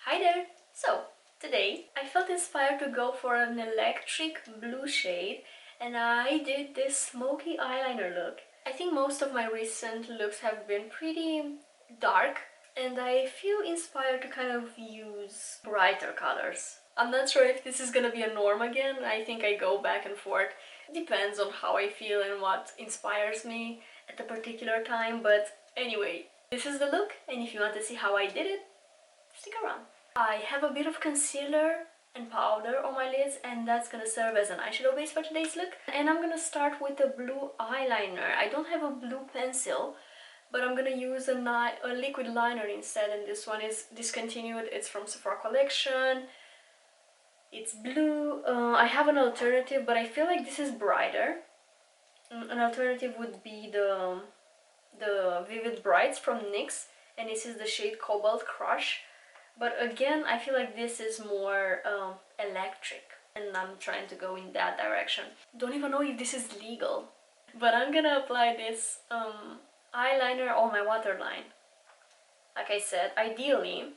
Hi there! So, today I felt inspired to go for an electric blue shade and I did this smoky eyeliner look. I think most of my recent looks have been pretty dark and I feel inspired to kind of use brighter colors. I'm not sure if this is gonna be a norm again. I think I go back and forth. Depends on how I feel and what inspires me at a particular time, but anyway, this is the look, and if you want to see how I did it, stick around. I have a bit of concealer and powder on my lids, and that's gonna serve as an eyeshadow base for today's look. And I'm gonna start with a blue eyeliner. I don't have a blue pencil, but I'm gonna use a liquid liner instead, and this one is discontinued. It's from Sephora Collection. It's blue. I have an alternative, but I feel like this is brighter. An alternative would be the Vivid Brights from NYX, and this is the shade Cobalt Crush. But again, I feel like this is more electric, and I'm trying to go in that direction. Don't even know if this is legal, but I'm gonna apply this eyeliner on my waterline. Like I said, ideally,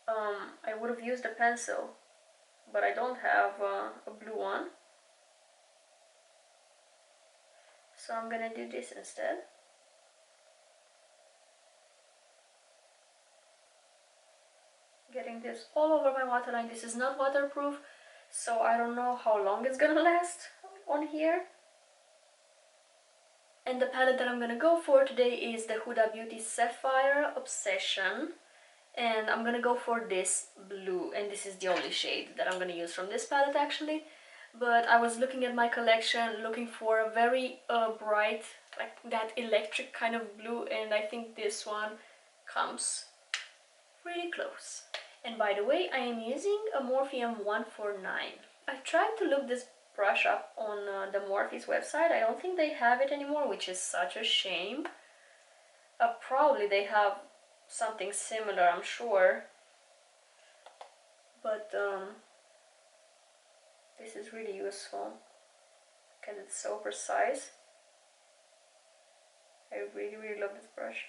I would have used a pencil, but I don't have a blue one. So I'm gonna do this instead. Getting this all over my waterline. This is not waterproof, so I don't know how long it's gonna last on here. And the palette that I'm gonna go for today is the Huda Beauty Sapphire Obsession, and I'm gonna go for this blue, and this is the only shade that I'm gonna use from this palette actually. But I was looking at my collection looking for a very bright, like that electric kind of blue, and I think this one comes pretty close. And by the way, I am using a Morphe 149. I tried to look this brush up on the Morphe's website. I don't think they have it anymore, which is such a shame. Probably they have something similar, I'm sure. But this is really useful because it's so precise. I really love this brush.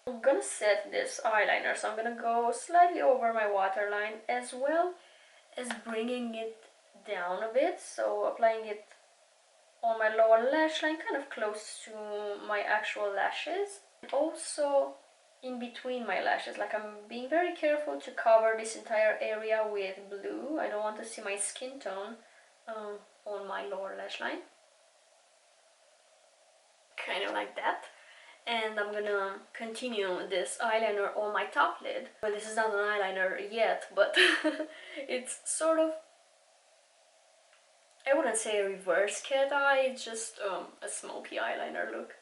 I'm gonna set this eyeliner, so I'm gonna go slightly over my waterline as well as bringing it down a bit, so applying it on my lower lash line, kind of close to my actual lashes. Also in between my lashes, like I'm being very careful to cover this entire area with blue. I don't want to see my skin tone on my lower lash line. Kind of like that. And I'm gonna continue this eyeliner on my top lid. Well, this is not an eyeliner yet, but it's sort of, I wouldn't say a reverse cat eye, it's just a smoky eyeliner look.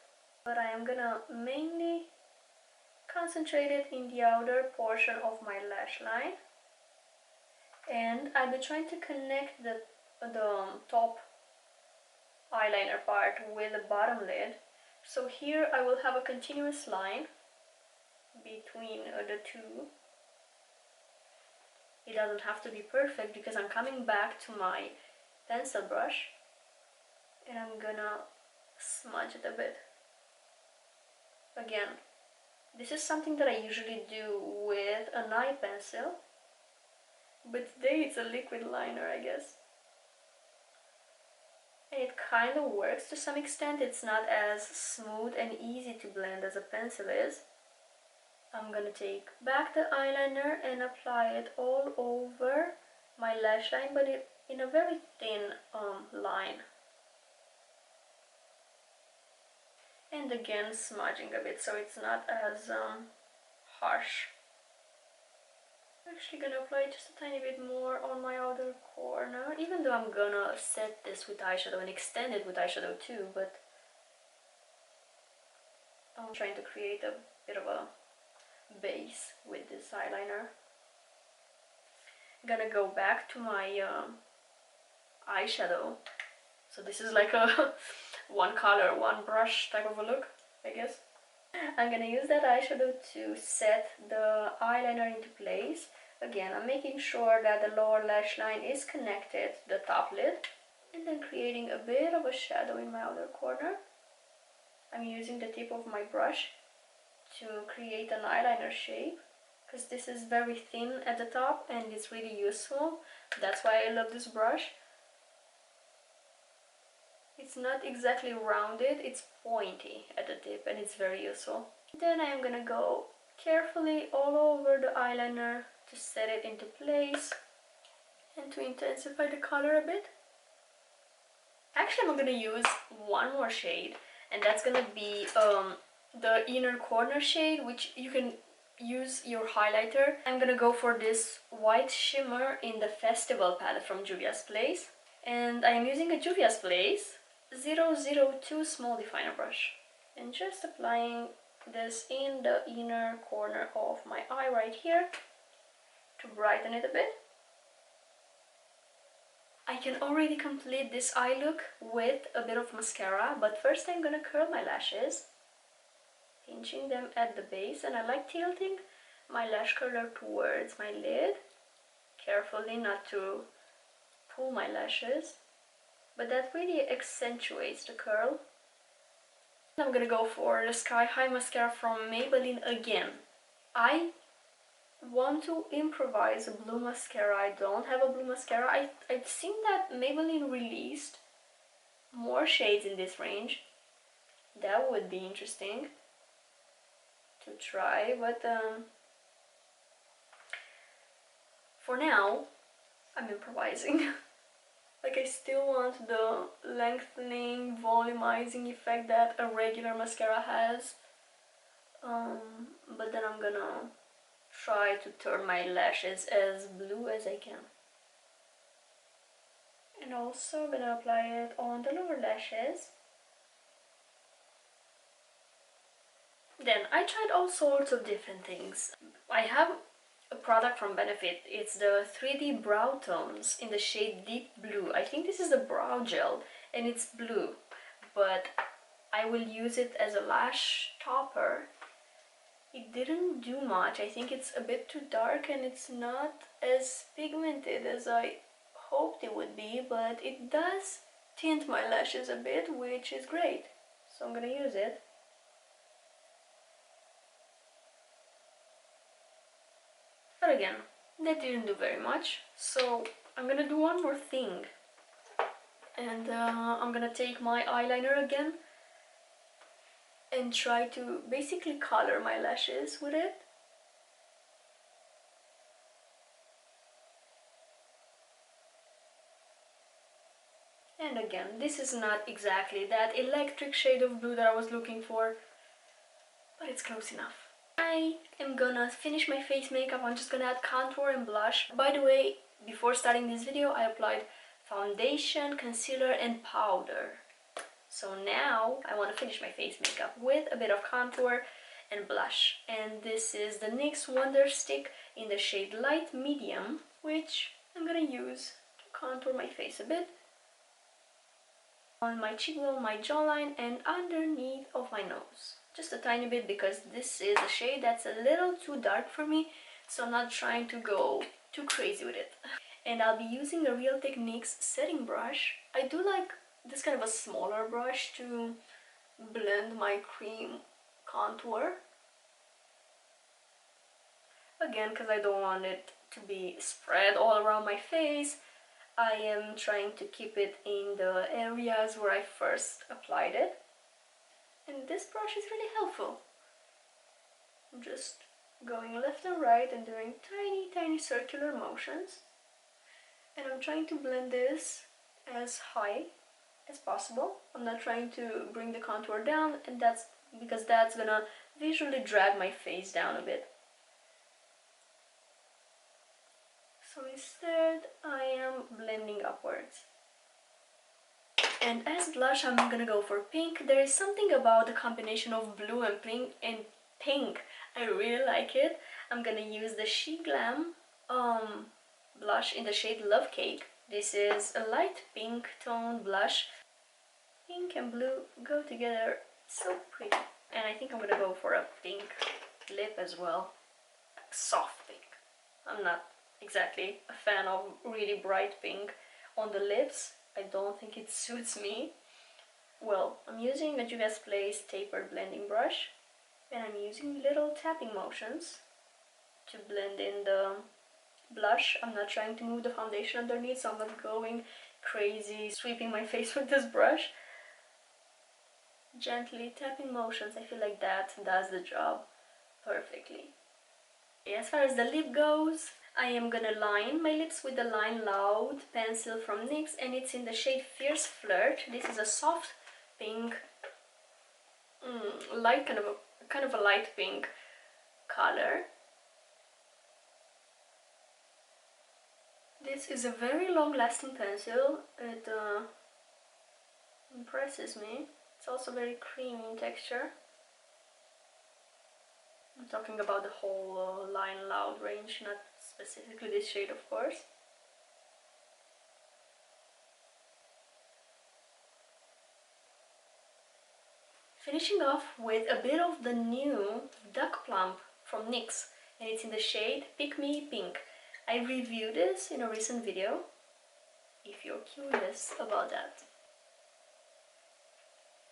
But I am gonna mainly concentrate it in the outer portion of my lash line. And I'll be trying to connect the top eyeliner part with the bottom lid. So here I will have a continuous line between the two. It doesn't have to be perfect because I'm coming back to my pencil brush and I'm gonna smudge it a bit. Again, this is something that I usually do with an eye pencil, but today it's a liquid liner, I guess. And it kind of works to some extent. It's not as smooth and easy to blend as a pencil is. I'm gonna take back the eyeliner and apply it all over my lash line, but in a very thin line. And again, smudging a bit so it's not as harsh. I'm actually gonna apply just a tiny bit more on my outer corner, even though I'm gonna set this with eyeshadow and extend it with eyeshadow too, but I'm trying to create a bit of a base with this eyeliner. I'm gonna go back to my eyeshadow. So this is like a one color, one brush type of a look, I guess. I'm gonna use that eyeshadow to set the eyeliner into place. Again, I'm making sure that the lower lash line is connected to the top lid, and then creating a bit of a shadow in my outer corner. I'm using the tip of my brush to create an eyeliner shape. because this is very thin at the top and it's really useful. That's why I love this brush. It's not exactly rounded, it's pointy at the tip and it's very useful. Then I am gonna go carefully all over the eyeliner to set it into place and to intensify the color a bit. Actually, I'm gonna use one more shade, and that's gonna be the inner corner shade, which you can use your highlighter. I'm gonna go for this white shimmer in the Festival palette from Juvia's Place, and I'm using a Juvia's Place 002 small definer brush, and just applying this in the inner corner of my eye right here to brighten it a bit. I can already complete this eye look with a bit of mascara, but first I'm gonna curl my lashes, pinching them at the base, and I like tilting my lash curler towards my lid, carefully not to pull my lashes, but that really accentuates the curl. I'm gonna go for the Sky High mascara from Maybelline again. I want to improvise a blue mascara. I don't have a blue mascara. I've seen that Maybelline released more shades in this range. That would be interesting to try, but for now I'm improvising. Like, I still want the lengthening, volumizing effect that a regular mascara has, but then I'm gonna try to turn my lashes as blue as I can. And also I'm gonna apply it on the lower lashes. Then I tried all sorts of different things. I have a product from Benefit. It's the 3D brow tones in the shade Deep Blue. I think this is the brow gel and it's blue, but I will use it as a lash topper. It didn't do much. I think it's a bit too dark and it's not as pigmented as I hoped it would be, but it does tint my lashes a bit, which is great. So I'm gonna use it. But again, that didn't do very much. So I'm gonna do one more thing. And I'm gonna take my eyeliner again and try to basically color my lashes with it. And again, this is not exactly that electric shade of blue that I was looking for, but it's close enough. I am gonna finish my face makeup. I'm just gonna add contour and blush. By the way, before starting this video, I applied foundation, concealer, and powder. So now I want to finish my face makeup with a bit of contour and blush. And this is the NYX Wonder Stick in the shade Light Medium, which I'm gonna use to contour my face a bit. On my cheekbone, my jawline, and underneath of my nose. Just a tiny bit, because this is a shade that's a little too dark for me, so I'm not trying to go too crazy with it. And I'll be using a Real Techniques setting brush. I do like this kind of a smaller brush to blend my cream contour. Again, because I don't want it to be spread all around my face, I am trying to keep it in the areas where I first applied it. And this brush is really helpful. I'm just going left and right and doing tiny circular motions. And I'm trying to blend this as high as possible. I'm not trying to bring the contour down, and that's because that's gonna visually drag my face down a bit. So instead, I am blending upwards. And as blush, I'm gonna go for pink. There is something about the combination of blue and pink. I really like it. I'm gonna use the SheGlam blush in the shade Love Cake. This is a light pink tone blush. Pink and blue go together so pretty. And I think I'm gonna go for a pink lip as well. Like soft pink. I'm not exactly a fan of really bright pink on the lips. I don't think it suits me. Well, I'm using a Juvia's Place tapered blending brush, and I'm using little tapping motions to blend in the blush. I'm not trying to move the foundation underneath, so I'm not going crazy sweeping my face with this brush. Gently tapping motions, I feel like that does the job perfectly. As far as the lip goes, I am gonna line my lips with the Line Loud pencil from NYX, and it's in the shade Fierce Flirt. This is a soft pink, light kind of a light pink color. This is a very long-lasting pencil. It impresses me. It's also very creamy in texture. I'm talking about the whole Line Loud range, not specifically this shade, of course. Finishing off with a bit of the new Duck Plump from NYX, and it's in the shade Pick Me Pink. I reviewed this in a recent video, if you're curious about that.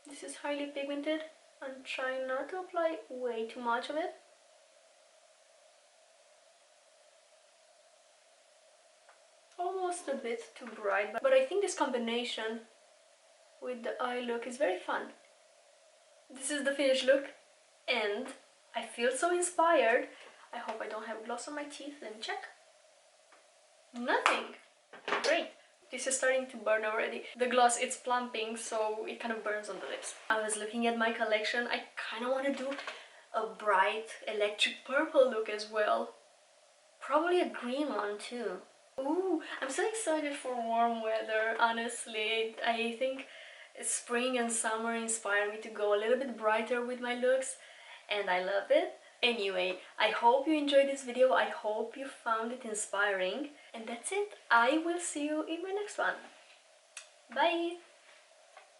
This is highly pigmented. I'm trying not to apply way too much of it. Almost a bit too bright, but I think this combination with the eye look is very fun. This is the finished look, and I feel so inspired. I hope I don't have gloss on my teeth. Let me check. Nothing. Great. This is starting to burn already. The gloss, it's plumping, so it kind of burns on the lips. I was looking at my collection. I kind of want to do a bright electric purple look as well. Probably a green one too. Ooh, I'm so excited for warm weather, honestly. I think spring and summer inspire me to go a little bit brighter with my looks, and I love it. Anyway, I hope you enjoyed this video. I hope you found it inspiring. And that's it. I will see you in my next one. Bye!